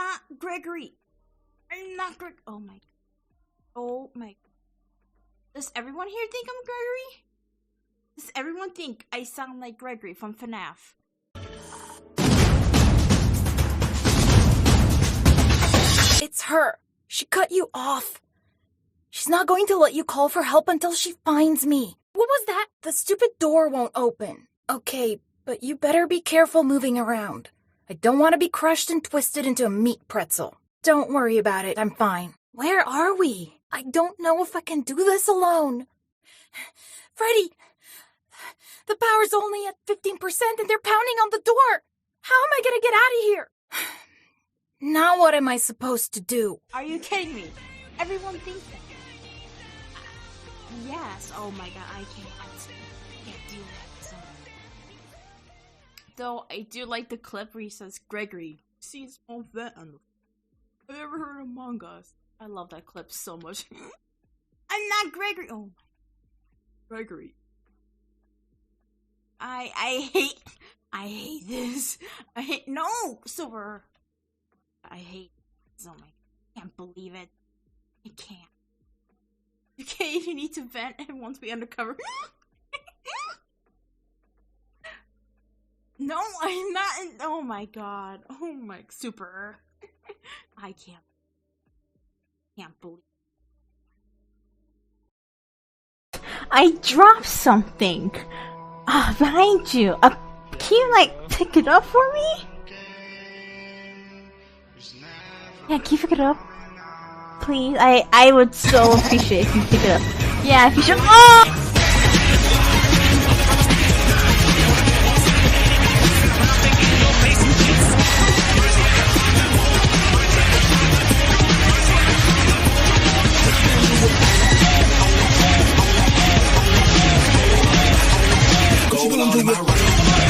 not Gregory. I'm not Greg. Oh my. Oh my. Does everyone here think I'm Gregory? Does everyone think I sound like Gregory from FNAF? It's her. She cut you off. She's not going to let you call for help until she finds me. What was that? The stupid door won't open. Okay, but you better be careful moving around. I don't want to be crushed and twisted into a meat pretzel. Don't worry about it, I'm fine. Where are we? I don't know if I can do this alone. Freddy! The power's only at 15% and they're pounding on the door! How am I gonna get out of here? Now what am I supposed to do? Are you kidding me? Everyone thinks that. Yes, oh my god, I can't do that. So. Though I do like the clip where he says, Gregory, see his small vet on the... Have you ever heard of Among Us? I love that clip so much. I'm not Gregory! Oh my... Gregory. I hate this. No, Silver. I hate this. Oh my, I can't believe it. I can't. Okay, if you need to vent and want to be undercover. No, I'm not in, oh my god. Oh my, super. I can't believe. I dropped something behind you. Can you like pick it up for me? Yeah, can you pick it up? Please, I would so appreciate if you pick it up. Yeah, if you should. Oh!